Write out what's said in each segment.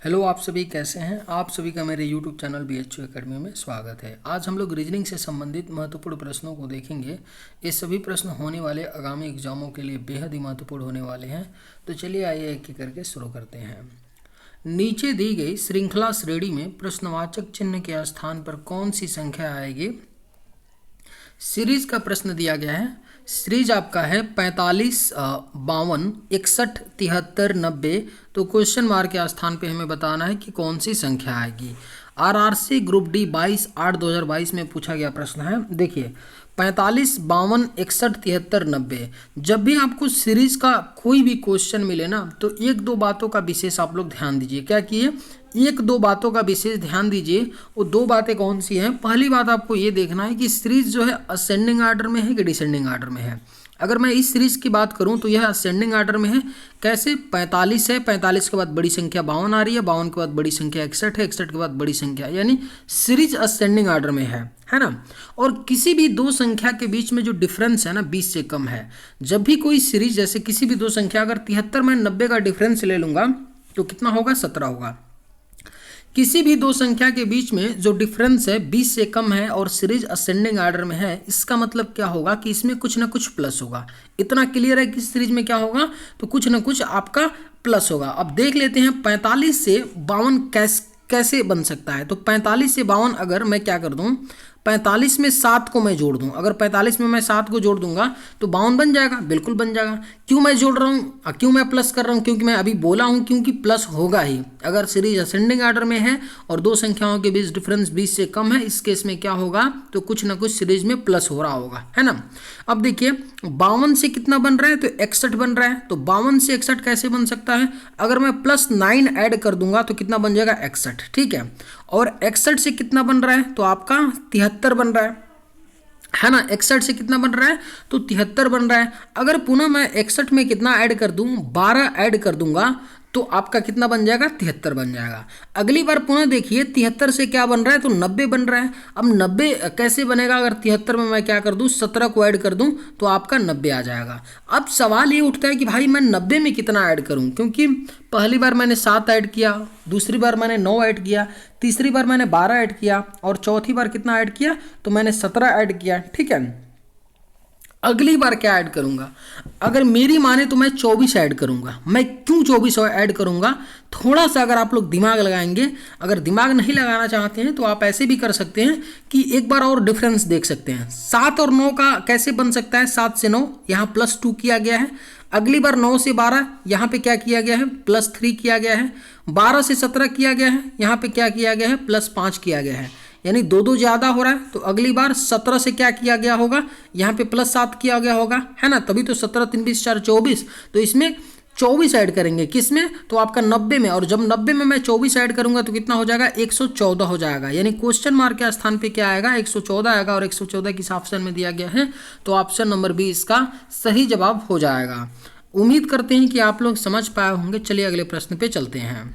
Hello, आप सभी कैसे हैं। आप सभी का मेरे YouTube चैनल BHU एकेडमी में स्वागत है। आज हम लोग रीजनिंग से संबंधित महत्वपूर्ण प्रश्नों को देखेंगे। ये सभी प्रश्न होने वाले आगामी एग्जामों के लिए बेहद ही महत्वपूर्ण होने वाले हैं। तो चलिए आइए एक एक करके शुरू करते हैं। नीचे दी गई श्रृंखला श्रेणी में प्रश्नवाचक चिन्ह के स्थान पर कौन सी संख्या आएगी। सीरीज का प्रश्न दिया गया है। सीरीज आपका है 45, 52, 61, 73, 90। तो क्वेश्चन मार्क के स्थान पे हमें बताना है कि कौन सी संख्या आएगी। RRC ग्रुप डी 22/8/2022 में पूछा गया प्रश्न है। देखिए 45, 52, 61, 73, 90। जब भी आपको सीरीज का कोई भी क्वेश्चन मिले ना, तो एक दो बातों का विशेष आप लोग ध्यान दीजिए। क्या किए, एक दो बातों का विशेष ध्यान दीजिए। वो दो बातें कौन सी हैं। पहली बात आपको ये देखना है कि सीरीज जो है असेंडिंग आर्डर में है कि डिसेंडिंग आर्डर में है। अगर मैं इस सीरीज की बात करूं तो यह असेंडिंग आर्डर में है। कैसे, 45 है, 45 के बाद बड़ी संख्या 52 आ रही है, 52 के बाद बड़ी संख्या 61 है, 61 के बाद बड़ी संख्या, यानी सीरीज असेंडिंग आर्डर में है ना। और किसी भी दो संख्या के बीच में जो डिफरेंस है ना 20 से कम है। जब भी कोई सीरीज, जैसे किसी भी दो संख्या, अगर 73 में 90 का डिफरेंस ले लूंगा तो कितना होगा, 17 होगा। किसी भी दो संख्या के बीच में जो डिफरेंस है 20 से कम है और सीरीज असेंडिंग आर्डर में है, इसका मतलब क्या होगा कि इसमें कुछ ना कुछ प्लस होगा। इतना क्लियर है कि सीरीज में क्या होगा, तो कुछ ना कुछ आपका प्लस होगा। अब देख लेते हैं 45 से 52 कैसे बन सकता है। तो 45 से 52 अगर मैं क्या कर दूं, 45 में 7 को मैं जोड़ दूं। अगर 45 में मैं 7 को जोड़ दूंगा तो 52 बन जाएगा, बिल्कुल बन जाएगा। क्यों मैं जोड़ रहा हूँ, क्यों मैं प्लस कर रहा हूँ, क्योंकि मैं अभी बोला हूँ क्योंकि प्लस होगा ही। अगर सीरीज असेंडिंग आर्डर में है और दो संख्याओं के बीच डिफरेंस 20 से कम है, इस केस में क्या होगा, तो कुछ ना कुछ सीरीज में प्लस हो रहा होगा, है ना। अब देखिए 52 से कितना बन रहा है, तो 61 बन रहा है। तो 52 से 61 कैसे बन सकता है, अगर मैं +9 ऐड कर दूंगा तो कितना बन जाएगा, 61, ठीक है। और 61 से कितना बन रहा है, तो आपका 73 बन रहा है ना। 61 से कितना बन रहा है, तो 73 बन रहा है। अगर पुनः मैं 61 में कितना ऐड कर दूं, 12 ऐड कर दूंगा तो आपका कितना बन जाएगा, 73 बन जाएगा। अगली बार पुनः देखिए 73 से क्या बन रहा है, तो 90 बन रहा है। अब 90 कैसे बनेगा, अगर 73 में मैं क्या कर दूं, 17 को ऐड कर दूं तो आपका 90 आ जाएगा। अब सवाल ये उठता है कि भाई मैं 90 में कितना ऐड करूं, क्योंकि पहली बार मैंने 7 ऐड किया, दूसरी बार मैंने 9 ऐड किया, तीसरी बार मैंने 12 ऐड किया और चौथी बार कितना ऐड किया, तो मैंने 17 ऐड किया, ठीक है। अगली बार क्या ऐड करूंगा, अगर मेरी माने तो मैं 24 ऐड करूंगा। मैं क्यों 24 ऐड करूंगा, थोड़ा सा अगर आप लोग दिमाग लगाएंगे, अगर दिमाग नहीं लगाना चाहते हैं तो आप ऐसे भी कर सकते हैं कि एक बार और डिफरेंस देख सकते हैं। 7 और 9 का कैसे बन सकता है, 7 से 9 यहाँ +2 किया गया है। अगली बार 9 से 12 यहाँ पे क्या किया गया है, +3 किया गया है। 12 से 17 किया गया है, यहाँ पे क्या किया गया है, +5 किया गया है, यानी दो दो ज़्यादा हो रहा है। तो अगली बार 17 से क्या किया गया होगा, यहाँ पे +7 किया गया होगा, है ना। तभी तो 17 3 20 4 24। तो इसमें 24 ऐड करेंगे, किस में, तो आपका 90 में। और जब 90 में मैं 24 ऐड करूंगा तो कितना हो जाएगा, 114 हो जाएगा। यानी क्वेश्चन मार्क के स्थान पे क्या आएगा, 114 आएगा। और 114 किस ऑप्शन में दिया गया है, तो ऑप्शन नंबर बी इसका सही जवाब हो जाएगा। उम्मीद करते हैं कि आप लोग समझ पाए होंगे। चलिए अगले प्रश्न पे चलते हैं।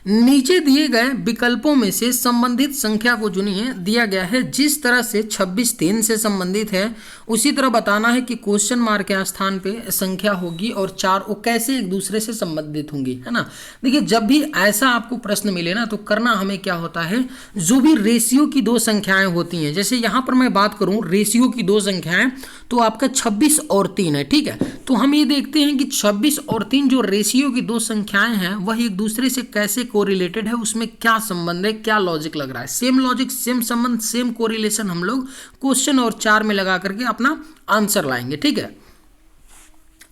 नीचे दिए गए विकल्पों में से संबंधित संख्या को चुनिए। दिया गया है जिस तरह से 26 3 से संबंधित है, उसी तरह बताना है कि क्वेश्चन मार्क के स्थान पे संख्या होगी और 4 वो कैसे एक दूसरे से संबंधित होंगी, है ना। देखिए जब भी ऐसा आपको प्रश्न मिले ना, तो करना हमें क्या होता है, जो भी रेशियो की दो संख्याएं होती हैं, जैसे यहाँ पर मैं बात करूँ रेशियो की दो संख्याएं, तो आपका 26 और 3 है, ठीक है। तो हम ये देखते हैं कि 26 और 3 जो रेशियो की दो संख्याएं हैं, वह एक दूसरे से कैसे कोरिलेटेड है, उसमें क्या संबंध है, क्या लॉजिक लग रहा है। सेम लॉजिक, सेम संबंध, सेम कोरिलेशन हम लोग क्वेश्चन और 4 में लगा करके अपना आंसर लाएंगे, ठीक है।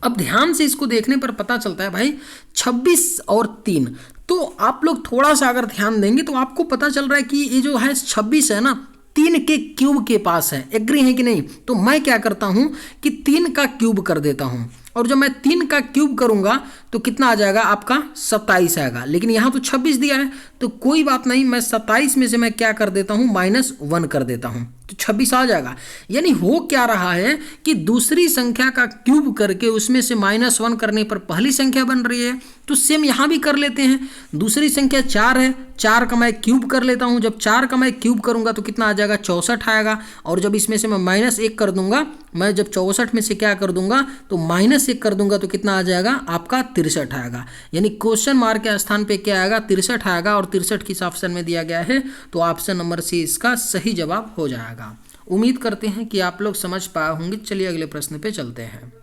अब ध्यान से इसको देखने पर पता चलता है भाई 26 और 3, तो आप लोग थोड़ा सा अगर ध्यान देंगे तो आपको पता चल रहा है कि ये जो है 26 है ना, 3 के क्यूब के पास है। एग्री है कि नहीं। तो मैं क्या करता हूं कि 3 का क्यूब कर देता हूं, और जब मैं 3 का क्यूब करूंगा तो कितना आ जाएगा, आपका 27 आएगा। लेकिन यहाँ तो 26 दिया है, तो कोई बात नहीं, मैं 27 में से मैं क्या कर देता हूँ, -1 कर देता हूँ। तो 26 आ जाएगा। यानी हो क्या रहा है कि दूसरी संख्या का क्यूब करके उसमें से -1 करने पर पहली संख्या बन रही है। तो सेम यहाँ भी कर लेते हैं। दूसरी संख्या 4 है, 4 का मैं क्यूब कर लेता हूँ। जब 4 का मैं क्यूब करूँगा तो कितना आ जाएगा, 64 आएगा। और जब इसमें से मैं -1 कर दूंगा, मैं जब 64 में से क्या कर दूंगा तो -1 कर दूंगा तो कितना आ जाएगा आपका 63 आएगा। यानी क्वेश्चन मार्क के स्थान पे क्या आएगा, 63 आएगा। और 63 किस ऑप्शन में दिया गया है, तो ऑप्शन नंबर सी इसका सही जवाब हो जाएगा। उम्मीद करते हैं कि आप लोग समझ पाए होंगे। चलिए अगले प्रश्न पे चलते हैं।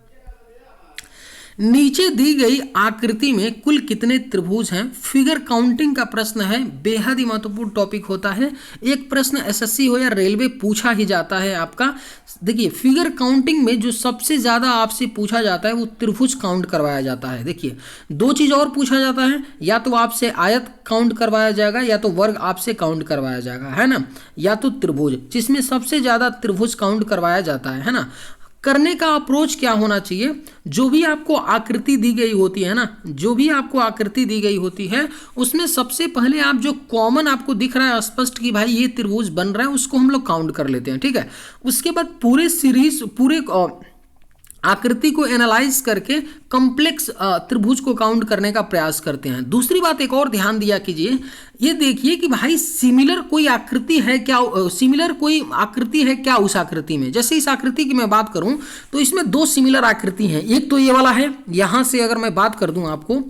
नीचे दी गई आकृति में कुल कितने त्रिभुज हैं? फिगर काउंटिंग का प्रश्न है, बेहद ही महत्वपूर्ण टॉपिक होता है। एक प्रश्न एसएससी हो या रेलवे पूछा ही जाता है आपका। देखिए फिगर काउंटिंग में जो सबसे ज्यादा आपसे पूछा जाता है वो त्रिभुज काउंट करवाया जाता है। देखिए 2 चीज और पूछा जाता है, या तो आपसे आयत काउंट करवाया जाएगा या तो वर्ग आपसे काउंट करवाया जाएगा, है ना, या तो त्रिभुज, जिसमें सबसे ज्यादा त्रिभुज काउंट करवाया जाता है ना। करने का अप्रोच क्या होना चाहिए, जो भी आपको आकृति दी गई होती है ना, जो भी आपको आकृति दी गई होती है उसमें सबसे पहले आप जो कॉमन आपको दिख रहा है स्पष्ट कि भाई ये त्रिभुज बन रहा है, उसको हम लोग काउंट कर लेते हैं, ठीक है। उसके बाद पूरे सीरीज पूरे आकृति को एनालाइज करके कॉम्प्लेक्स त्रिभुज को काउंट करने का प्रयास करते हैं। दूसरी बात एक और ध्यान दिया कीजिए, ये देखिए कि भाई सिमिलर कोई आकृति है क्या, सिमिलर कोई आकृति है क्या उस आकृति में। जैसे इस आकृति की मैं बात करूं तो इसमें 2 सिमिलर आकृति हैं। एक तो ये वाला है, यहां से अगर मैं बात कर दूं आपको,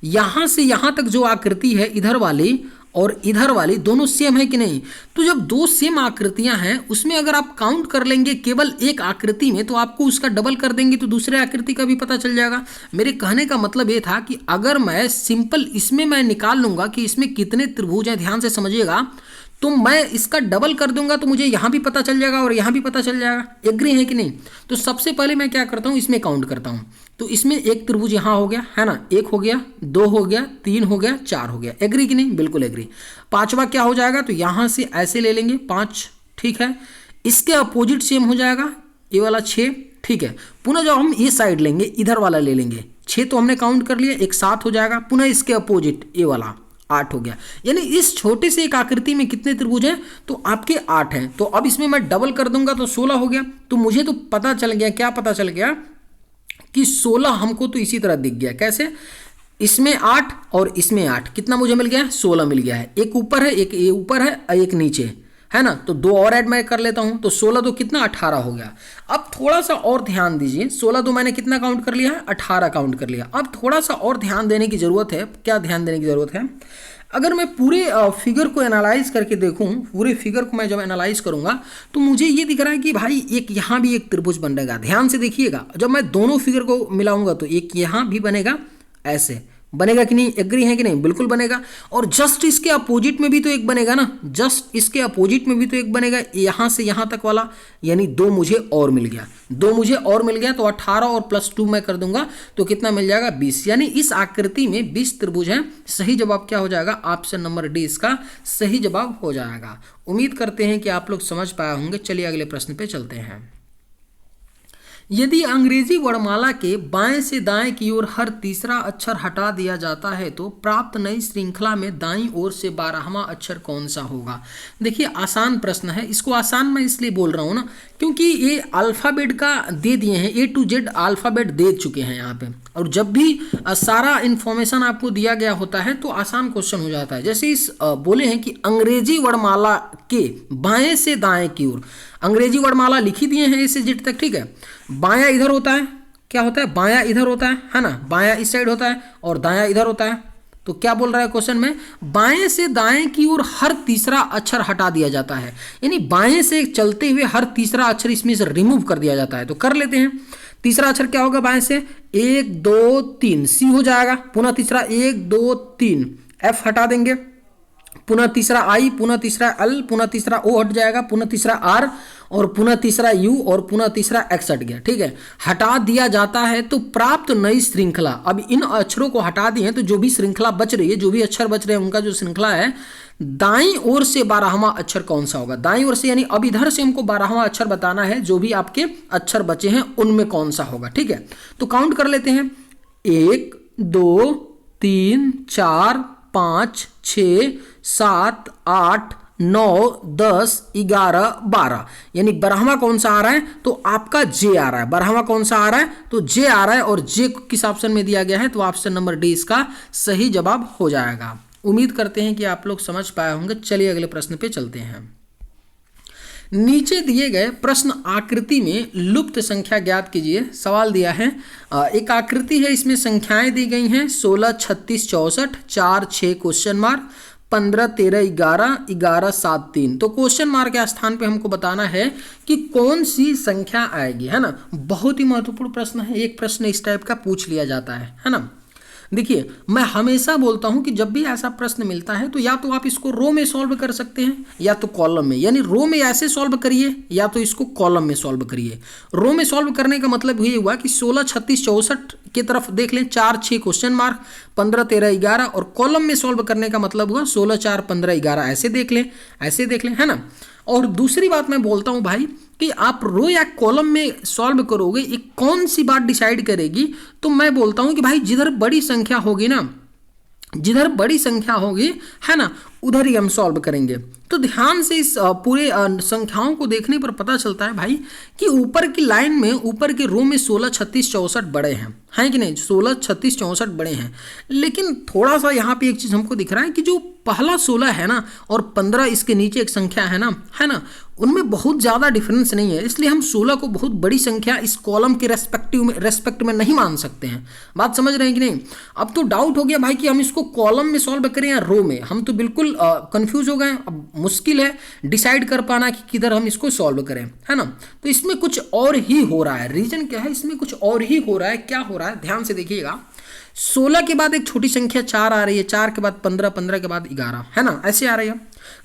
यहां से यहां तक जो आकृति है इधर वाली और इधर वाली दोनों सेम है कि नहीं। तो जब 2 सेम आकृतियां हैं उसमें अगर आप काउंट कर लेंगे केवल एक आकृति में तो आपको उसका डबल कर देंगे तो दूसरे आकृति का भी पता चल जाएगा। मेरे कहने का मतलब ये था कि अगर मैं सिंपल इसमें मैं निकाल लूंगा कि इसमें कितने त्रिभुज हैं, ध्यान से समझिएगा, तो मैं इसका डबल कर दूंगा तो मुझे यहां भी पता चल जाएगा और यहां भी पता चल जाएगा। एग्री है कि नहीं। तो सबसे पहले मैं क्या करता हूं, इसमें काउंट करता हूं। तो इसमें एक त्रिभुज यहां हो गया, है ना, 1 हो गया, 2 हो गया, 3 हो गया, 4 हो गया। एग्री कि नहीं, बिल्कुल एग्री। 5वां क्या हो जाएगा, तो यहां से ऐसे ले लेंगे 5, ठीक है। इसके अपोजिट सेम हो जाएगा ये वाला 6, ठीक है। पुनः जब हम ये साइड लेंगे इधर वाला ले लेंगे, 6 तो हमने काउंट कर लिया, एक 7 हो जाएगा। पुनः इसके अपोजिट ये वाला 8 हो गया। यानी इस छोटे से एक आकृति में कितने त्रिभुज हैं, तो आपके 8 हैं। तो अब इसमें मैं डबल कर दूंगा तो 16 हो गया। तो मुझे तो पता चल गया, क्या पता चल गया कि 16 हमको तो इसी तरह दिख गया। कैसे, इसमें 8 और इसमें 8, कितना मुझे मिल गया, 16 मिल गया है। एक ऊपर है, एक ये ऊपर है, एक नीचे है ना। तो 2 और ऐड मैं कर लेता हूं तो 16 तो कितना 18 हो गया। अब थोड़ा सा और ध्यान दीजिए, 16 तो मैंने कितना काउंट कर लिया है, 18 काउंट कर लिया। अब थोड़ा सा और ध्यान देने की जरूरत है। क्या ध्यान देने की जरूरत है, अगर मैं पूरे फिगर को एनालाइज करके देखूं, पूरे फिगर को मैं जब एनालाइज करूंगा तो मुझे ये दिख रहा है कि भाई एक यहाँ भी एक त्रिभुज बनेगा। ध्यान से देखिएगा, जब मैं दोनों फिगर को मिलाऊंगा तो एक यहाँ भी बनेगा, ऐसे बनेगा कि नहीं, एग्री है कि नहीं, बिल्कुल बनेगा। और जस्ट इसके अपोजिट में भी तो एक बनेगा ना, जस्ट इसके अपोजिट में भी तो एक बनेगा, यहां से यहां तक वाला। यानी 2 मुझे और मिल गया, 2 मुझे और मिल गया। तो 18 और +2 मैं कर दूंगा तो कितना मिल जाएगा, 20। यानी इस आकृति में 20 त्रिभुज हैं। सही जवाब क्या हो जाएगा, ऑप्शन नंबर डी इसका सही जवाब हो जाएगा। उम्मीद करते हैं कि आप लोग समझ पाए होंगे। चलिए अगले प्रश्न पे चलते हैं। यदि अंग्रेजी वर्णमाला के बाएं से दाएं की ओर हर तीसरा अक्षर हटा दिया जाता है तो प्राप्त नई श्रृंखला में दाईं ओर से 12वां अक्षर कौन सा होगा। देखिए आसान प्रश्न है। इसको आसान मैं इसलिए बोल रहा हूँ ना क्योंकि ये अल्फ़ाबेट का दे दिए हैं, A to Z अल्फ़ाबेट दे चुके हैं यहाँ पे। और जब भी सारा इन्फॉर्मेशन आपको दिया गया होता है तो आसान क्वेश्चन हो जाता है। जैसे इस बोले हैं कि अंग्रेजी वर्णमाला के बाएं से दाएं की ओर, अंग्रेजी वर्णमाला लिखी दिए हैं A से Z तक, ठीक है। बायां इधर होता है, क्या होता है, बायां इधर होता है ना, बायां इस साइड होता है और दायां इधर होता है। तो क्या बोल रहा है क्वेश्चन में, बाएं से दाएं की ओर हर तीसरा अक्षर हटा दिया जाता है। यानी बाएं से चलते हुए हर तीसरा अक्षर इसमें से रिमूव कर दिया जाता है। तो कर लेते हैं। तीसरा अक्षर क्या होगा बाएं से, 1 2 3 सी हो जाएगा। पुनः तीसरा 1 2 3 एफ हटा देंगे। पुनः तीसरा आई, पुनः तीसरा एल, पुनः तीसरा ओ हट जाएगा, पुनः तीसरा आर और पुनः तीसरा यू और पुनः तीसरा एक्स हट गया, ठीक है। हटा दिया जाता है तो प्राप्त नई श्रृंखला। अब इन अक्षरों को हटा दिए तो जो भी श्रृंखला बच रही है, जो भी अक्षर बच रहे हैं उनका जो श्रृंखला है, दाईं ओर से 12वां अक्षर कौन सा होगा। दाईं ओर से यानी अब इधर से हमको 12वां अक्षर बताना है, जो भी आपके अक्षर बचे हैं उनमें कौन सा होगा, ठीक है। तो काउंट कर लेते हैं, 1 2 3 4 5 6 7 8 9, 10, 11, 12, यानी 12वां कौन सा आ रहा है? तो आपका जे आ रहा है। 12वां कौन सा आ रहा है? तो जे आ रहा है, और जे किस ऑप्शन में दिया गया है? तो ऑप्शन नंबर डी इसका सही जवाब हो जाएगा। उम्मीद करते हैं कि आप लोग समझ पाए होंगे। चलिए अगले प्रश्न पे चलते हैं। नीचे दिए गए प्रश्न आकृति में लुप्त संख्या ज्ञात कीजिए। सवाल दिया है, एक आकृति है, इसमें संख्याएं दी गई हैं 16, 36, 64, 4, 6 क्वेश्चन मार्क, 15, 13, 11, 11, 7, 3। तो क्वेश्चन मार्क के स्थान पे हमको बताना है कि कौन सी संख्या आएगी, है ना। बहुत ही महत्वपूर्ण प्रश्न है, एक प्रश्न इस टाइप का पूछ लिया जाता है ना। देखिए, मैं हमेशा बोलता हूं कि जब भी ऐसा प्रश्न मिलता है तो या तो आप इसको रो में सॉल्व कर सकते हैं या तो कॉलम में, यानी रो में ऐसे सॉल्व करिए या तो इसको कॉलम में सॉल्व करिए। रो में सॉल्व करने का मतलब ये हुआ कि 16, 36, 64 की तरफ देख लें, 4, 6 क्वेश्चन मार्क, 15, 13, 11, और कॉलम में सॉल्व करने का मतलब हुआ 16, 4, 15, 11, ऐसे देख लें, ऐसे देख लें, है ना। और दूसरी बात मैं बोलता हूं भाई कि आप रो या कॉलम में सॉल्व करोगे, ये कौन सी बात डिसाइड करेगी? तो मैं बोलता हूं कि भाई जिधर बड़ी संख्या होगी ना, जिधर बड़ी संख्या होगी, है ना, उधर ही हम सॉल्व करेंगे। तो ध्यान से इस पूरे संख्याओं को देखने पर पता चलता है भाई कि ऊपर की लाइन में, ऊपर के रो में 16, 36, 64 बड़े हैं कि नहीं? 16, 36, 64 बड़े हैं, लेकिन थोड़ा सा यहाँ पे एक चीज़ हमको दिख रहा है कि जो पहला 16 है ना और 15 इसके नीचे एक संख्या है ना, उनमें बहुत ज़्यादा डिफरेंस नहीं है, इसलिए हम 16 को बहुत बड़ी संख्या इस कॉलम के रेस्पेक्ट में नहीं मान सकते हैं। बात समझ रहे हैं कि नहीं? अब तो डाउट हो गया भाई कि हम इसको कॉलम में सॉल्व करें या रो में, हम तो बिल्कुल कंफ्यूज हो गए। अब मुश्किल है डिसाइड कर पाना कि किधर हम इसको सॉल्व करें, है ना। तो इसमें कुछ और ही हो रहा है। रीजन क्या है? इसमें कुछ और ही हो रहा है। क्या हो रहा है? ध्यान से देखिएगा। 16 के बाद एक छोटी संख्या 4 आ रही है, 4 के बाद 15, 15 के बाद 11, है ना, ऐसे आ रही है।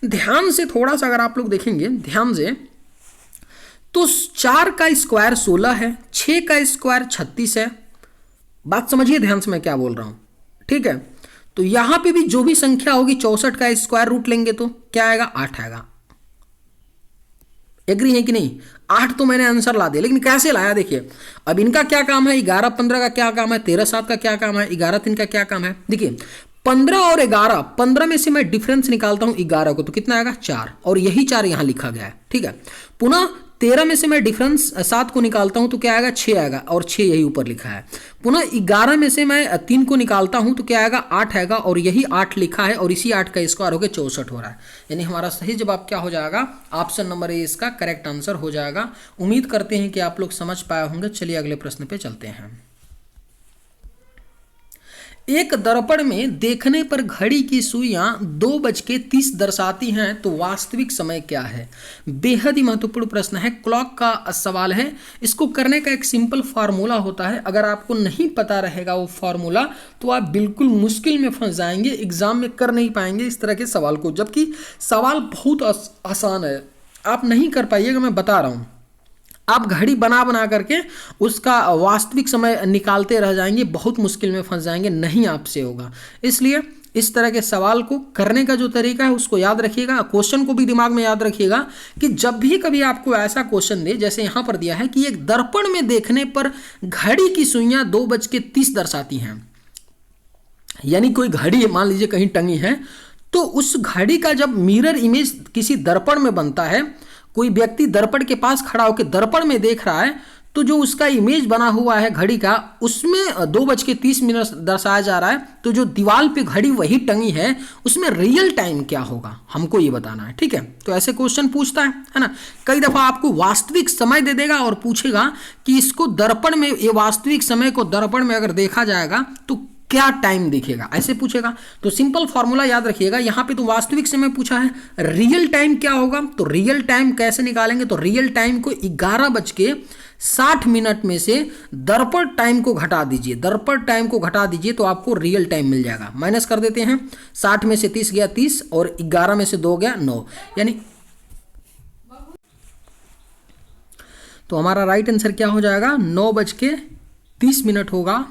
ध्यान से थोड़ा सा अगर आप लोग देखेंगे ध्यान से, तो 4 का स्क्वायर 16 है, 6 का स्क्वायर 36 है। बात समझिए ध्यान से मैं क्या बोल रहा हूं, ठीक है। तो यहां पे भी जो भी संख्या होगी 64 का स्क्वायर रूट लेंगे तो क्या आएगा? 8 आएगा। एग्री है कि नहीं? 8 तो मैंने आंसर ला दिया, लेकिन कैसे लाया देखिए। अब इनका क्या काम है? 11, 15 का क्या काम है? 13, 7 का क्या काम है? 11, 3 का क्या काम है? देखिए 15 और 11, 15 में से मैं डिफरेंस निकालता हूं 11 को, तो कितना आएगा? 4, और यही 4 यहां लिखा गया है, ठीक है। पुनः 13 में से मैं डिफरेंस 7 को निकालता हूं तो क्या आएगा? 6 आएगा, और 6 यही ऊपर लिखा है। पुनः 11 में से मैं 3 को निकालता हूं तो क्या आएगा? 8 आएगा, और यही 8 लिखा है, और इसी 8 का स्क्वायर होकर 64 हो रहा है। यानी हमारा सही जवाब क्या हो जाएगा? ऑप्शन नंबर ए इसका करेक्ट आंसर हो जाएगा। उम्मीद करते हैं कि आप लोग समझ पाए होंगे। चलिए अगले प्रश्न पे चलते हैं। एक दर्पण में देखने पर घड़ी की सुइयां 2:30 दर्शाती हैं, तो वास्तविक समय क्या है? बेहद ही महत्वपूर्ण प्रश्न है, क्लॉक का सवाल है। इसको करने का एक सिंपल फार्मूला होता है। अगर आपको नहीं पता रहेगा वो फार्मूला तो आप बिल्कुल मुश्किल में फंस जाएंगे, एग्जाम में कर नहीं पाएंगे इस तरह के सवाल को, जबकि सवाल बहुत आसान है। आप नहीं कर पाइएगा, मैं बता रहा हूँ। आप घड़ी बना बना करके उसका वास्तविक समय निकालते रह जाएंगे, बहुत मुश्किल में फंस जाएंगे, नहीं आपसे होगा। इसलिए इस तरह के सवाल को करने का जो तरीका है उसको याद रखिएगा। क्वेश्चन को भी दिमाग में याद रखिएगा कि जब भी कभी आपको ऐसा क्वेश्चन दे, जैसे यहाँ पर दिया है कि एक दर्पण में देखने पर घड़ी की सुइयां 2:30 दर्शाती हैं, यानी कोई घड़ी मान लीजिए कहीं टंगी है, तो उस घड़ी का जब मिरर इमेज किसी दर्पण में बनता है, कोई व्यक्ति दर्पण के पास खड़ा होकर दर्पण में देख रहा है, तो जो उसका इमेज बना हुआ है घड़ी का, उसमें 2:30 दर्शाया जा रहा है। तो जो दीवार पे घड़ी वही टंगी है, उसमें रियल टाइम क्या होगा हमको ये बताना है, ठीक है। तो ऐसे क्वेश्चन पूछता है ना। कई दफा आपको वास्तविक समय दे देगा और पूछेगा कि इसको दर्पण में, ये वास्तविक समय को दर्पण में अगर देखा जाएगा तो क्या टाइम दिखेगा, ऐसे पूछेगा। तो सिंपल फॉर्मूला याद रखिएगा। यहाँ पे तो वास्तविक समय पूछा है, रियल टाइम क्या होगा, तो रियल टाइम कैसे निकालेंगे? तो रियल टाइम को 11:60 में से दर्पण टाइम को घटा दीजिए, दर्पण टाइम को घटा दीजिए तो आपको रियल टाइम मिल जाएगा। माइनस कर देते हैं, 60 में से 30 गया 30, और 11 में से 2 गया 9, यानी तो हमारा राइट आंसर क्या हो जाएगा? 9:30 होगा।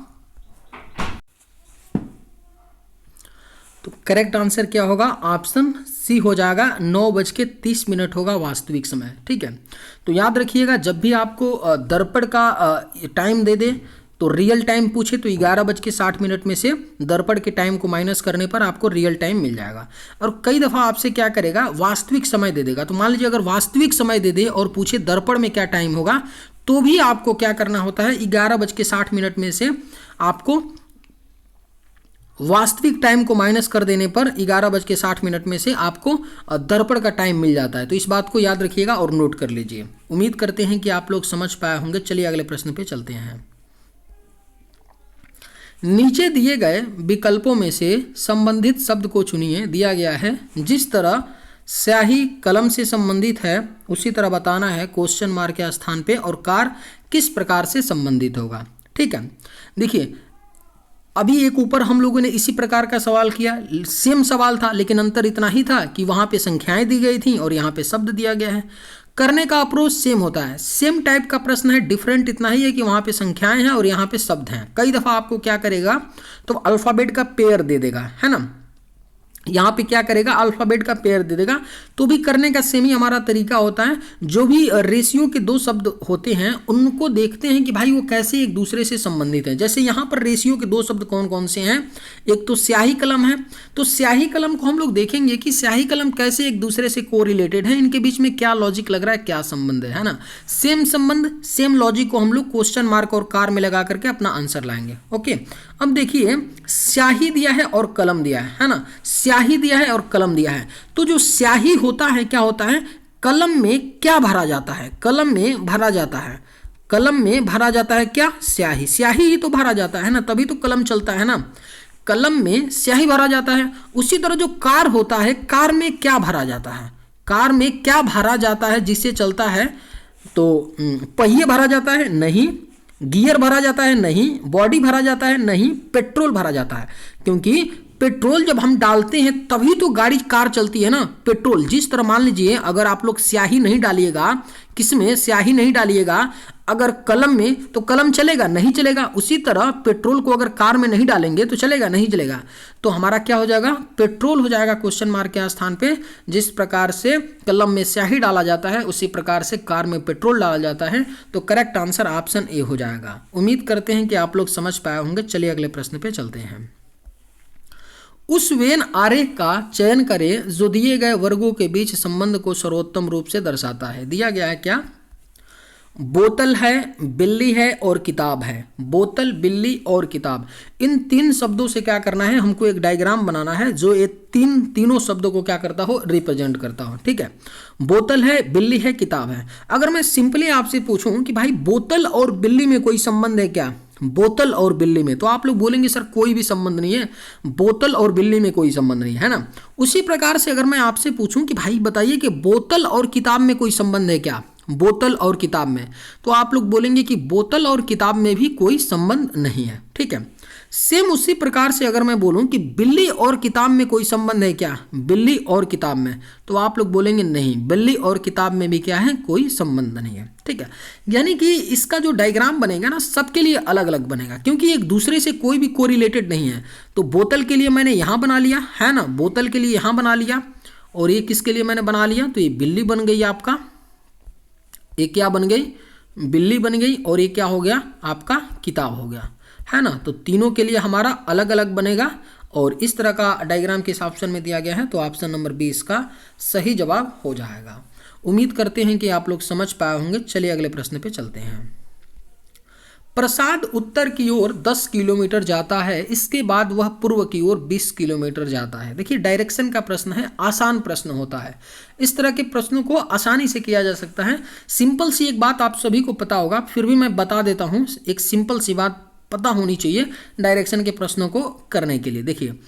तो करेक्ट आंसर क्या होगा? ऑप्शन सी हो जाएगा, 9:30 होगा वास्तविक समय, ठीक है। तो याद रखिएगा, जब भी आपको दर्पण का टाइम दे दे तो रियल टाइम पूछे तो 11:60 में से दर्पण के टाइम को माइनस करने पर आपको रियल टाइम मिल जाएगा। और कई दफ़ा आपसे क्या करेगा, वास्तविक समय दे देगा। तो मान लीजिए अगर वास्तविक समय दे दे और पूछे दर्पण में क्या टाइम होगा, तो भी आपको क्या करना होता है, 11:60 में से आपको वास्तविक टाइम को माइनस कर देने पर 11:60 में से आपको दर्पण का टाइम मिल जाता है। तो इस बात को याद रखिएगा और नोट कर लीजिए। उम्मीद करते हैं कि आप लोग समझ पाए होंगे। चलिए अगले प्रश्न पे चलते हैं। नीचे दिए गए विकल्पों में से संबंधित शब्द को चुनिए। दिया गया है जिस तरह स्याही कलम से संबंधित है उसी तरह बताना है क्वेश्चन मार्क के स्थान पे, और कार किस प्रकार से संबंधित होगा। ठीक है, देखिए अभी एक ऊपर हम लोगों ने इसी प्रकार का सवाल किया, सेम सवाल था, लेकिन अंतर इतना ही था कि वहाँ पे संख्याएं दी गई थी और यहाँ पे शब्द दिया गया है। करने का अप्रोच सेम होता है, सेम टाइप का प्रश्न है, डिफरेंट इतना ही है कि वहाँ पे संख्याएं हैं और यहाँ पे शब्द हैं। कई दफ़ा आपको क्या करेगा, तो अल्फ़ाबेट का पेयर दे देगा, है ना। यहाँ पे क्या करेगा, अल्फ़ाबेट का पेयर दे देगा। तो भी करने का सेम ही हमारा तरीका होता है। जो भी रेशियो के दो शब्द होते हैं उनको देखते हैं कि भाई वो कैसे एक दूसरे से संबंधित है। जैसे यहाँ पर रेशियो के दो शब्द कौन कौन से हैं, एक तो स्याही कलम है। तो स्याही कलम को हम लोग देखेंगे कि स्याही कलम कैसे एक दूसरे से कोरिलेटेड है, इनके बीच में क्या लॉजिक लग रहा है, क्या संबंध है ना। सेम संबंध सेम लॉजिक को हम लोग क्वेश्चन मार्क और कार में लगा करके अपना आंसर लाएंगे। ओके, अब देखिए स्याही दिया है और कलम दिया है ना। स्याही दिया है और कलम दिया है, तो जो स्याही होता है क्या होता है, कलम में क्या भरा जाता है, कलम में भरा जाता है, कलम में भरा जाता है क्या, स्याही। स्याही ही तो भरा जाता है ना, तभी तो कलम चलता है ना। कलम में स्याही भरा जाता है। उसी तरह जो कार होता है, कार में क्या भरा जाता है, कार में क्या भरा जाता है जिससे चलता है, तो पहिए भरा जाता है, नहीं। गियर भरा जाता है, नहीं। बॉडी भरा जाता है, नहीं। पेट्रोल भरा जाता है, क्योंकि पेट्रोल जब हम डालते हैं तभी तो गाड़ी कार चलती है ना। पेट्रोल जिस तरह मान लीजिए अगर आप लोग स्याही नहीं डालिएगा, किसमें स्याही नहीं डालिएगा अगर कलम में, तो कलम चलेगा नहीं, चलेगा। उसी तरह पेट्रोल को अगर कार में नहीं डालेंगे तो चलेगा नहीं, चलेगा। तो हमारा क्या हो जाएगा, पेट्रोल हो जाएगा क्वेश्चन मार्क के स्थान पे। जिस प्रकार से कलम में स्याही डाला जाता है उसी प्रकार से कार में पेट्रोल डाला जाता है। तो करेक्ट आंसर ऑप्शन ए हो जाएगा। उम्मीद करते हैं कि आप लोग समझ पाए होंगे। चलिए अगले प्रश्न पे चलते हैं। उस वेन आरेख का चयन करें जो दिए गए वर्गों के बीच संबंध को सर्वोत्तम रूप से दर्शाता है। दिया गया है क्या, बोतल है, बिल्ली है और किताब है। बोतल, बिल्ली और किताब, इन तीन शब्दों से क्या करना है, हमको एक डायग्राम बनाना है जो ये तीनों शब्दों को क्या करता हो, रिप्रेजेंट करता हो। ठीक है, बोतल है, बिल्ली है, किताब है। अगर मैं सिंपली आपसे पूछूं कि भाई बोतल और बिल्ली में कोई संबंध है क्या, बोतल और बिल्ली में, तो आप लोग बोलेंगे सर कोई भी संबंध नहीं है, बोतल और बिल्ली में कोई संबंध नहीं है ना। उसी प्रकार से अगर मैं आपसे पूछूं कि भाई बताइए कि बोतल और किताब में कोई संबंध है क्या, बोतल और किताब में, तो आप लोग बोलेंगे कि बोतल और किताब में भी कोई संबंध नहीं है। ठीक है, सेम उसी प्रकार से अगर मैं बोलूं कि बिल्ली और किताब में कोई संबंध है क्या, बिल्ली और किताब में, तो आप लोग बोलेंगे नहीं, बिल्ली और किताब में भी क्या है, कोई संबंध नहीं है। ठीक है, यानी कि इसका जो डायग्राम बनेगा ना सबके लिए अलग अलग बनेगा, क्योंकि एक दूसरे से कोई भी कोरिलेटेड नहीं है। तो बोतल के लिए मैंने यहाँ बना लिया है ना, बोतल के लिए यहाँ बना लिया, और ये किसके लिए मैंने बना लिया, तो ये बिल्ली बन गई आपका, ये क्या बन गई, बिल्ली बन गई, और ये क्या हो गया आपका, किताब हो गया, है ना। तो तीनों के लिए हमारा अलग अलग बनेगा, और इस तरह का डायग्राम किस ऑप्शन में दिया गया है, तो ऑप्शन नंबर 20 का सही जवाब हो जाएगा। उम्मीद करते हैं कि आप लोग समझ पाए होंगे। चलिए अगले प्रश्न पे चलते हैं। प्रसाद उत्तर की ओर 10 किलोमीटर जाता है, इसके बाद वह पूर्व की ओर 20 किलोमीटर जाता है। देखिए डायरेक्शन का प्रश्न है, आसान प्रश्न होता है। इस तरह के प्रश्नों को आसानी से किया जा सकता है। सिंपल सी एक बात आप सभी को पता होगा, फिर भी मैं बता देता हूँ, एक सिंपल सी बात पता होनी चाहिए डायरेक्शन के प्रश्नों को करने के लिए। देखिए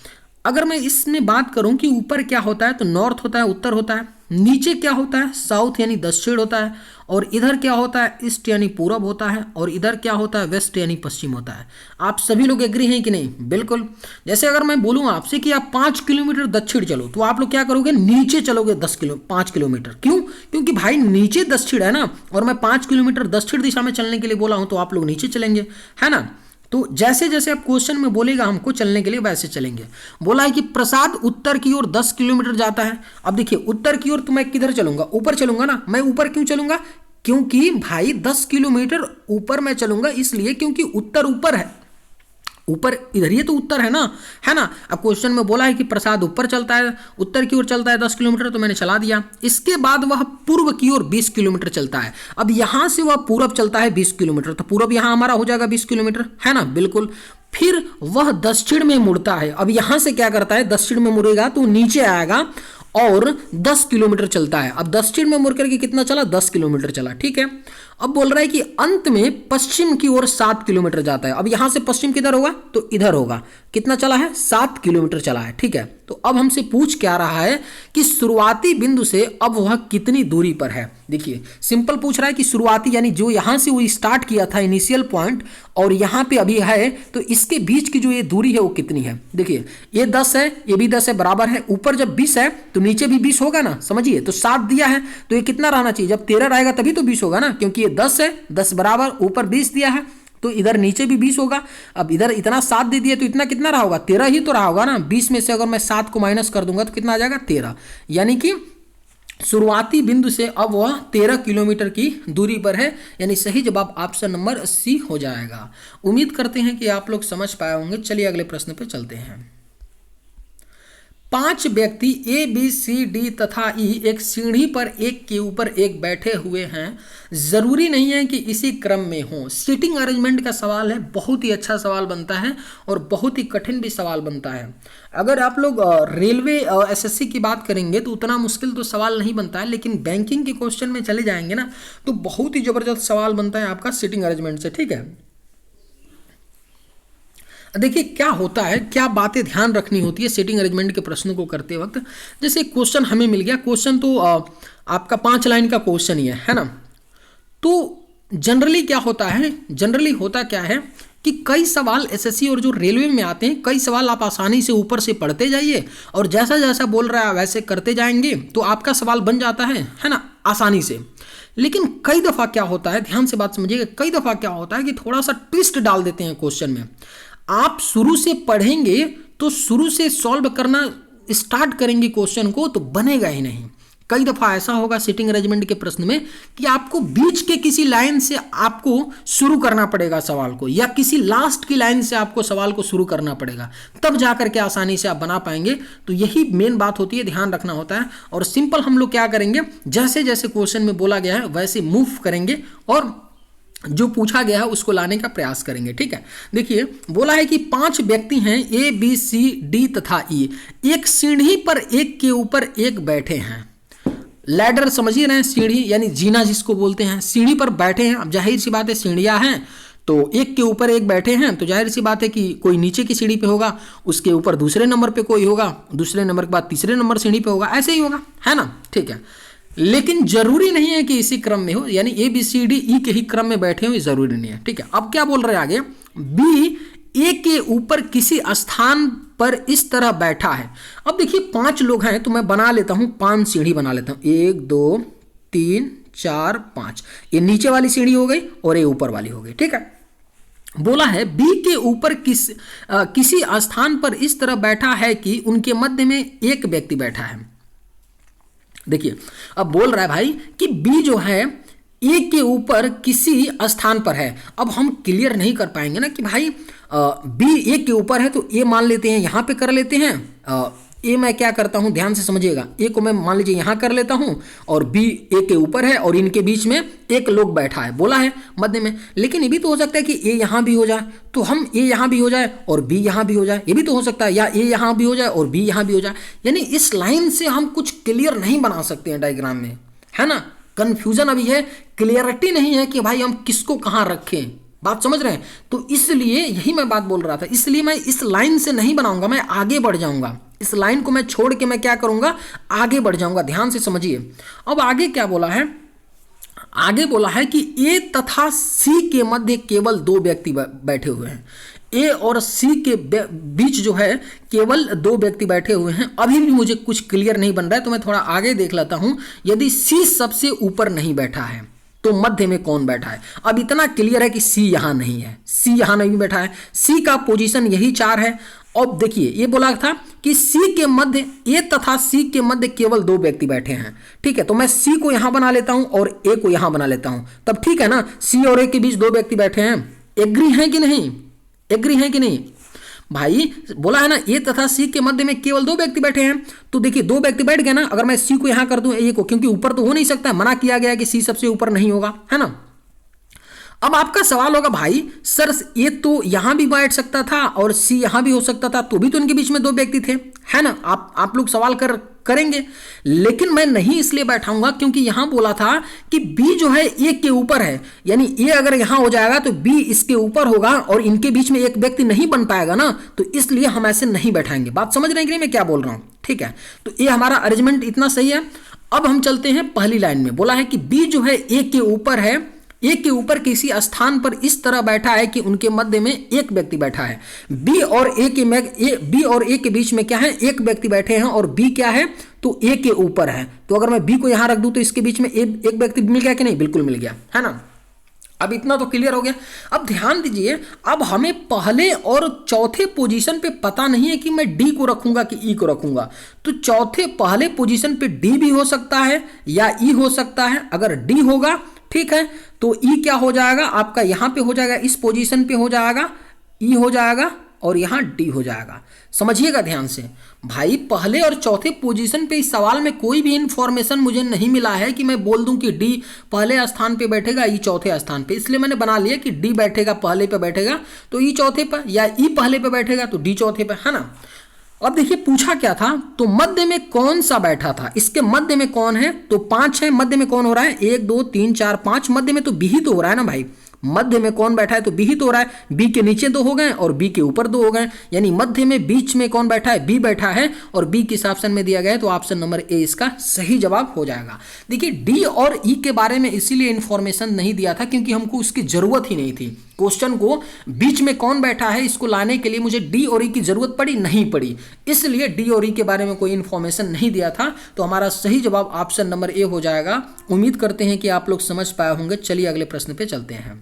अगर मैं इसमें बात करूं कि ऊपर क्या होता है, तो नॉर्थ होता है, उत्तर होता है। नीचे क्या होता है, साउथ यानी दक्षिण होता है। और इधर क्या होता है, ईस्ट यानी पूरब होता है। और इधर क्या होता है, वेस्ट यानी पश्चिम होता है। आप सभी लोग एग्री हैं कि नहीं? बिल्कुल। जैसे अगर मैं बोलूँ आपसे कि आप 5 किलोमीटर दक्षिण चलो, तो आप लोग क्या करोगे, नीचे चलोगे 5 किलोमीटर। क्यों? क्योंकि भाई नीचे दक्षिण है ना, और मैं 5 किलोमीटर दक्षिण दिशा में चलने के लिए बोला हूँ, तो आप लोग नीचे चलेंगे, है ना। तो जैसे जैसे आप क्वेश्चन में बोलेगा हमको चलने के लिए, वैसे चलेंगे। बोला है कि प्रसाद उत्तर की ओर 10 किलोमीटर जाता है। अब देखिए उत्तर की ओर तो मैं किधर चलूंगा, ऊपर चलूंगा ना। मैं ऊपर क्यों चलूंगा, क्योंकि भाई 10 किलोमीटर ऊपर मैं चलूंगा, इसलिए क्योंकि उत्तर ऊपर है, ऊपर इधर ही तो उत्तर है ना। अब क्वेश्चन में बोला है कि प्रसाद ऊपर चलता है, उत्तर की ओर चलता है 10 किलोमीटर, तो मैंने चला दिया। इसके बाद वह पूर्व की ओर 20 किलोमीटर चलता है। अब यहां से वह पूरब चलता है 20 किलोमीटर, तो पूरब यहां हमारा हो जाएगा 20 किलोमीटर, है ना, बिल्कुल। फिर वह दक्षिण में मुड़ता है। अब यहां से क्या करता है, दक्षिण में मुड़ेगा तो नीचे आएगा और 10 किलोमीटर चलता है। अब दक्षिण में मुड़ करके कितना चला, 10 किलोमीटर चला, ठीक है। अब बोल रहा है कि अंत में पश्चिम की ओर 7 किलोमीटर जाता है। अब यहां से पश्चिम किधर होगा, तो इधर होगा। कितना चला है, 7 किलोमीटर चला है, ठीक है। तो अब हमसे पूछ क्या रहा है कि शुरुआती बिंदु से अब वह कितनी दूरी पर है। देखिए सिंपल पूछ रहा है कि शुरुआती यानी जो यहां से वो स्टार्ट किया था इनिशियल पॉइंट, और यहां पे अभी है, तो इसके बीच की जो ये दूरी है वो कितनी है। देखिए ये 10 है, ये भी 10 है, बराबर है। ऊपर जब 20 है तो नीचे भी 20 होगा ना, समझिए। तो 7 दिया है तो ये कितना रहना चाहिए, जब 13 रहेगा तभी तो 20 होगा ना, क्योंकि ये 10 है, 10 बराबर ऊपर 20 दिया है, तो इधर नीचे भी 20 होगा। अब इधर इतना 7 दे दिया तो इतना कितना रहा होगा, 13 ही तो रहा होगा ना। 20 में से अगर मैं 7 को माइनस कर दूंगा तो कितना आ जाएगा, 13। यानी कि शुरुआती बिंदु से अब वह 13 किलोमीटर की दूरी पर है, यानी सही जवाब ऑप्शन नंबर सी हो जाएगा। उम्मीद करते हैं कि आप लोग समझ पाए होंगे। चलिए अगले प्रश्न पर चलते हैं। 5 व्यक्ति ए बी सी डी तथा ई एक सीढ़ी पर एक के ऊपर एक बैठे हुए हैं। जरूरी नहीं है कि इसी क्रम में हो। सीटिंग अरेंजमेंट का सवाल है, बहुत ही अच्छा सवाल बनता है और बहुत ही कठिन भी सवाल बनता है। अगर आप लोग रेलवे एसएससी की बात करेंगे तो उतना मुश्किल तो सवाल नहीं बनता है, लेकिन बैंकिंग के क्वेश्चन में चले जाएंगे ना तो बहुत ही जबरदस्त सवाल बनता है आपका सीटिंग अरेंजमेंट से, ठीक है। देखिए क्या होता है, क्या बातें ध्यान रखनी होती है सीटिंग अरेंजमेंट के प्रश्नों को करते वक्त। जैसे क्वेश्चन हमें मिल गया, क्वेश्चन तो आपका 5 लाइन का क्वेश्चन ही है ना। तो जनरली क्या होता है, जनरली होता क्या है कि कई सवाल एसएससी और जो रेलवे में आते हैं, कई सवाल आप आसानी से ऊपर से पढ़ते जाइए और जैसा जैसा बोल रहा है वैसे करते जाएंगे तो आपका सवाल बन जाता है ना, आसानी से। लेकिन कई दफ़ा क्या होता है, ध्यान से बात समझिएगा, कई दफ़ा क्या होता है कि थोड़ा सा ट्विस्ट डाल देते हैं क्वेश्चन में। आप शुरू से पढ़ेंगे तो शुरू से सॉल्व करना स्टार्ट करेंगे क्वेश्चन को तो बनेगा ही नहीं। कई दफ़ा ऐसा होगा सीटिंग अरेंजमेंट के प्रश्न में कि आपको बीच के किसी लाइन से आपको शुरू करना पड़ेगा सवाल को, या किसी लास्ट की लाइन से आपको सवाल को शुरू करना पड़ेगा, तब जाकर के आसानी से आप बना पाएंगे। तो यही मेन बात होती है, ध्यान रखना होता है। और सिंपल हम लोग क्या करेंगे, जैसे जैसे क्वेश्चन में बोला गया है वैसे मूव करेंगे और जो पूछा गया है उसको लाने का प्रयास करेंगे, ठीक है। देखिए बोला है कि 5 व्यक्ति हैं ए बी सी डी तथा ई, एक सीढ़ी पर एक के ऊपर एक बैठे हैं। लैडर समझिए रहे हैं, सीढ़ी यानी जीना जिसको बोलते हैं, सीढ़ी पर बैठे हैं। अब जाहिर सी बात है सीढ़ियाँ हैं तो एक के ऊपर एक बैठे हैं, तो जाहिर सी बात है कि कोई नीचे की सीढ़ी पे होगा, उसके ऊपर दूसरे नंबर पे कोई होगा, दूसरे नंबर के बाद तीसरे नंबर सीढ़ी पे होगा, ऐसे ही होगा, है ना, ठीक है। लेकिन जरूरी नहीं है कि इसी क्रम में हो, यानी A B C D E के ही क्रम में बैठे हो, ये जरूरी नहीं है, ठीक है। अब क्या बोल रहे हैं आगे, बी ए के ऊपर किसी स्थान पर इस तरह बैठा है। अब देखिए 5 लोग हैं तो मैं बना लेता हूं, 5 सीढ़ी बना लेता हूं, 1 2 3 4 5। ये नीचे वाली सीढ़ी हो गई और ये ऊपर वाली हो गई, ठीक है। बोला है बी के ऊपर किसी स्थान पर इस तरह बैठा है कि उनके मध्य में एक व्यक्ति बैठा है। देखिए अब बोल रहा है भाई कि बी जो है ए के ऊपर किसी स्थान पर है। अब हम क्लियर नहीं कर पाएंगे ना कि भाई बी ए के ऊपर है तो ए मान लेते हैं, यहाँ पे कर लेते हैं। ए मैं क्या करता हूँ, ध्यान से समझिएगा, ए को मैं मान लीजिए यहाँ कर लेता हूँ और बी ए के ऊपर है और इनके बीच में एक लोग बैठा है, बोला है मध्य में। लेकिन ये भी तो हो सकता है कि ए यहाँ भी हो जाए, तो हम ए यहाँ भी हो जाए और बी यहाँ भी हो जाए, ये भी तो हो सकता है, या ए यहाँ भी हो जाए और बी यहाँ भी हो जाए। यानी इस लाइन से हम कुछ क्लियर नहीं बना सकते हैं डायग्राम में, है ना। कंफ्यूजन अभी है, क्लियरिटी नहीं है कि भाई हम किसको कहाँ रखें, बात समझ रहे हैं। तो इसलिए यही मैं बात बोल रहा था, इसलिए मैं इस लाइन से नहीं बनाऊंगा, मैं आगे बढ़ जाऊंगा। इस लाइन को मैं छोड़ के मैं क्या करूंगा, आगे बढ़ जाऊंगा। ध्यान से समझिए। अब आगे क्या बोला है, आगे बोला है कि ए तथा सी के मध्य केवल 2 व्यक्ति बैठे हुए हैं। ए और सी के बीच जो है केवल 2 व्यक्ति बैठे हुए हैं। अभी भी मुझे कुछ क्लियर नहीं बन रहा है तो मैं थोड़ा आगे देख लेता हूं। यदि सी सबसे ऊपर नहीं बैठा है तो मध्य में कौन बैठा है। अब इतना क्लियर है कि सी यहां नहीं है, सी यहां नहीं बैठा है, सी का पोजीशन यही 4 है अब देखिए ये बोला था कि सी के मध्य, ए तथा सी के मध्य केवल 2 व्यक्ति बैठे हैं। ठीक है, तो मैं सी को यहां बना लेता हूं और ए को यहां बना लेता हूं, तब ठीक है ना। सी और ए के बीच 2 व्यक्ति बैठे हैं, एग्री है कि नहीं, एग्री है कि नहीं भाई। बोला है ना ए तथा सी के मध्य में केवल 2 व्यक्ति बैठे हैं, तो देखिए 2 व्यक्ति बैठ गए ना। अगर मैं सी को यहां कर दूं ए को, क्योंकि ऊपर तो हो नहीं सकता, मना किया गया कि सी सबसे ऊपर नहीं होगा, है ना। अब आपका सवाल होगा भाई सर ये तो यहां भी बैठ सकता था और सी यहां भी हो सकता था, तो भी तो इनके बीच में 2 व्यक्ति थे, है ना। आप लोग सवाल करेंगे, लेकिन मैं नहीं इसलिए बैठाऊंगा क्योंकि यहां बोला था कि बी जो है ए के ऊपर है, यानी ए अगर यहां हो जाएगा तो बी इसके ऊपर होगा और इनके बीच में एक व्यक्ति नहीं बन पाएगा ना, तो इसलिए हम ऐसे नहीं बैठाएंगे। बात समझ रहे हैं कि नहीं मैं क्या बोल रहा हूं, ठीक है। तो ये हमारा अरेंजमेंट इतना सही है। अब हम चलते हैं पहली लाइन में। बोला है कि बी जो है ए के ऊपर है, ए के ऊपर किसी स्थान पर इस तरह बैठा है कि उनके मध्य में एक व्यक्ति बैठा है। बी और ए के बीच में क्या है, एक व्यक्ति बैठे हैं और बी क्या है, तो ए के ऊपर है। तो अगर मैं बी को यहां रख दूं तो इसके बीच में एक व्यक्ति मिल गया कि नहीं, बिल्कुल मिल गया, है ना। अब इतना तो क्लियर हो गया। अब ध्यान दीजिए, अब हमें पहले और चौथे पोजीशन पे पता नहीं है कि मैं डी को रखूंगा कि ई को रखूंगा। तो पहले पोजीशन पे डी भी हो सकता है या ई हो सकता है। अगर डी होगा ठीक है, तो ई क्या हो जाएगा आपका, यहां पे हो जाएगा, इस पोजीशन पे हो जाएगा, ई हो जाएगा और यहां डी हो जाएगा। समझिएगा ध्यान से भाई, पहले और चौथे पोजीशन पे इस सवाल में कोई भी इंफॉर्मेशन मुझे नहीं मिला है कि मैं बोल दूं कि डी पहले स्थान पे बैठेगा, ई चौथे स्थान पे। इसलिए मैंने बना लिया कि डी बैठेगा पहले पे बैठेगा तो ई चौथे पे, या ई पहले पे बैठेगा तो डी चौथे पे, है ना। अब देखिए पूछा क्या था, तो मध्य में कौन सा बैठा था, इसके मध्य में कौन है, तो 5 है। मध्य में कौन हो रहा है, 1 2 3 4 5, मध्य में तो बी ही तो हो रहा है ना भाई। मध्य में कौन बैठा है, तो बी ही तो हो रहा है। बी के नीचे 2 हो गए और बी के ऊपर 2 हो गए, यानी मध्य में बीच में कौन बैठा है, बी बैठा है और बी किस ऑप्शन में दिया गया है, तो ऑप्शन नंबर ए इसका सही जवाब हो जाएगा। देखिए डी और ई के बारे में इसीलिए इंफॉर्मेशन नहीं दिया था क्योंकि हमको उसकी जरूरत ही नहीं थी। क्वेश्चन को बीच में कौन बैठा है इसको लाने के लिए मुझे डी और ई की जरूरत पड़ी नहीं पड़ी, इसलिए डी और ई के बारे में कोई इंफॉर्मेशन नहीं दिया था। तो हमारा सही जवाब ऑप्शन नंबर ए हो जाएगा। उम्मीद करते हैं कि आप लोग समझ पाए होंगे। चलिए अगले प्रश्न पे चलते हैं।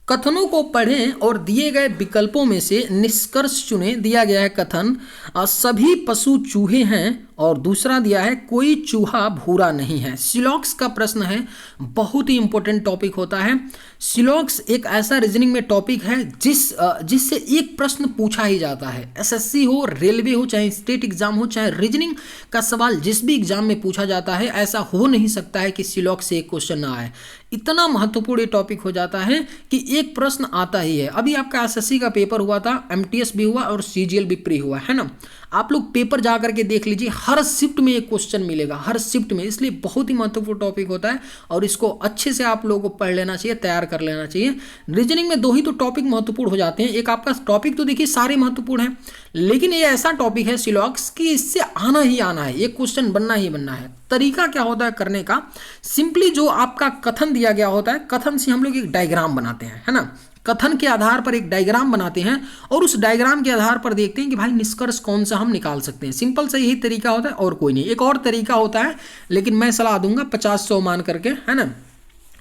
कथनों को पढ़ें और दिए गए विकल्पों में से निष्कर्ष चुनें। दिया गया है कथन सभी पशु चूहे हैं और दूसरा दिया है कोई चूहा भूरा नहीं है। सिलॉक्स का प्रश्न है, बहुत ही इंपॉर्टेंट टॉपिक होता है। सिलॉक्स एक ऐसा रीजनिंग में टॉपिक है जिससे एक प्रश्न पूछा ही जाता है। एसएससी हो, रेलवे हो, चाहे स्टेट एग्जाम हो, चाहे रीजनिंग का सवाल जिस भी एग्जाम में पूछा जाता है, ऐसा हो नहीं सकता है कि सिलॉक्स से एक क्वेश्चन ना आए। इतना महत्वपूर्ण ये टॉपिक हो जाता है कि एक प्रश्न आता ही है। अभी आपका एसएससी का पेपर हुआ था, एमटीएस भी हुआ और सीजीएल भी प्री हुआ, है ना। आप लोग पेपर जा करके देख लीजिए, हर शिफ्ट में एक क्वेश्चन मिलेगा, हर शिफ्ट में। इसलिए बहुत ही महत्वपूर्ण टॉपिक होता है और इसको अच्छे से आप लोगों को पढ़ लेना चाहिए, तैयार कर लेना चाहिए। रीजनिंग में 2 ही तो टॉपिक महत्वपूर्ण हो जाते हैं। एक आपका टॉपिक तो देखिए सारे महत्वपूर्ण हैं, लेकिन ये ऐसा टॉपिक है सिलॉक्स कि इससे आना ही आना है, एक क्वेश्चन बनना ही बनना है। तरीका क्या होता है करने का, सिंपली जो आपका कथन दिया गया होता है, कथन से हम लोग एक डायग्राम बनाते हैं, है ना। कथन के आधार पर एक डायग्राम बनाते हैं और उस डायग्राम के आधार पर देखते हैं कि भाई निष्कर्ष कौन सा हम निकाल सकते हैं। सिंपल से यही तरीका होता है और कोई नहीं। एक और तरीका होता है, लेकिन मैं सलाह दूंगा 50-100 मान करके, है ना।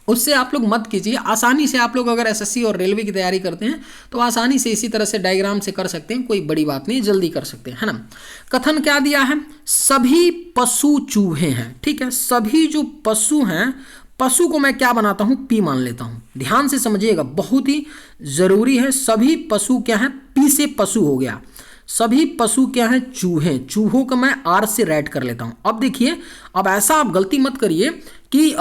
उससे आप लोग मत कीजिए। आसानी से आप लोग अगर एसएससी और रेलवे की तैयारी करते हैं तो आसानी से इसी तरह से डायग्राम से कर सकते हैं, कोई बड़ी बात नहीं, जल्दी कर सकते हैं, है ना। कथन क्या दिया है, सभी पशु चूहे हैं, ठीक है। सभी जो पशु हैं, पशु को मैं क्या बनाता हूं, पी मान लेता हूं। ध्यान से समझिएगा, बहुत ही जरूरी है। सभी पशु क्या है, पी से पशु हो गया। सभी पशु क्या है, चूहे। चूहों को मैं आर से राइट कर लेता हूं। अब देखिए, अब ऐसा आप गलती मत करिए कि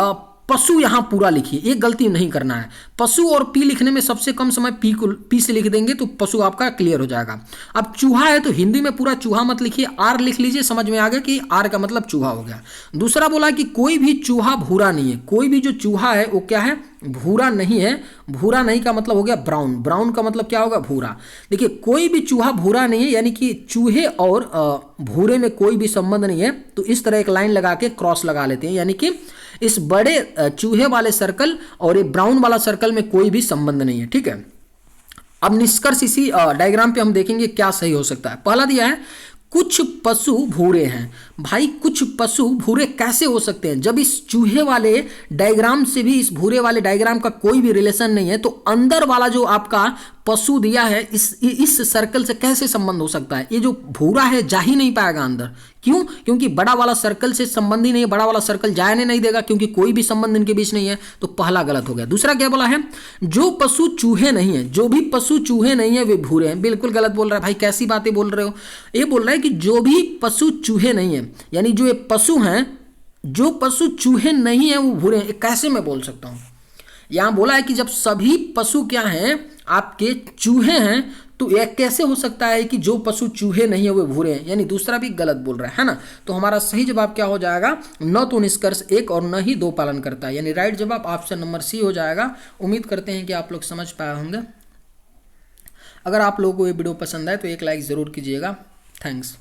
पशु यहां पूरा लिखिए, एक गलती नहीं करना है। पशु और पी लिखने में सबसे कम समय पी से लिख देंगे तो पशु आपका क्लियर हो जाएगा। अब चूहा है तो हिंदी में पूरा चूहा मत लिखिए, आर लिख लीजिए, समझ में आ गया कि आर का मतलब चूहा हो गया। दूसरा बोला कि कोई भी चूहा भूरा नहीं है। कोई भी जो चूहा है वो क्या है, भूरा नहीं है। भूरा नहीं का मतलब हो गया ब्राउन, ब्राउन का मतलब क्या होगा, भूरा। देखिए कोई भी चूहा भूरा नहीं है, यानी कि चूहे और भूरे में कोई भी संबंध नहीं है। तो इस तरह एक लाइन लगा के क्रॉस लगा लेते हैं, यानी कि इस बड़े चूहे वाले सर्कल और ये ब्राउन वाला सर्कल में कोई भी संबंध नहीं है, ठीक है। अब निष्कर्ष इसी डायग्राम पे हम देखेंगे क्या सही हो सकता है। पहला दिया है कुछ पशु भूरे हैं। भाई कुछ पशु भूरे कैसे हो सकते हैं? जब इस चूहे वाले डायग्राम से भी इस भूरे वाले डायग्राम का कोई भी रिलेशन नहीं है, तो अंदर वाला जो आपका पशु दिया है इस सर्कल से कैसे संबंध हो सकता है? ये जो भूरा है जा ही नहीं पाएगा अंदर। क्यों? क्योंकि बड़ा वाला सर्कल से संबंध ही नहीं है, बड़ा वाला सर्कल जाने नहीं देगा, क्योंकि कोई भी संबंध इनके बीच नहीं है। तो पहला गलत हो गया। दूसरा क्या बोला है? जो पशु चूहे नहीं है, जो भी पशु चूहे नहीं है वे भूरे हैं। बिल्कुल गलत बोल रहा है भाई, कैसी बातें बोल रहे हो? ये बोल रहा है कि जो भी पशु चूहे नहीं है, यानी जो ये पशु हैं, जो पशु चूहे नहीं है वो भूरे हैं। कैसे मैं बोल सकता हूं? यहां बोला है कि जब सभी पशु क्या हैं, आपके चूहे हैं, तो यह कैसे हो सकता है कि जो पशु चूहे नहीं है वे भूरे हैं? यानी दूसरा भी गलत बोल रहा है ना। तो हमारा सही जवाब क्या हो जाएगा? न तो निष्कर्ष 1 और न ही 2 पालन करता है, यानी राइट जवाब ऑप्शन नंबर सी हो जाएगा। उम्मीद करते हैं कि आप लोग समझ पाए होंगे। अगर आप लोगों को ये वीडियो पसंद आए तो एक लाइक ज़रूर कीजिएगा। थैंक्स।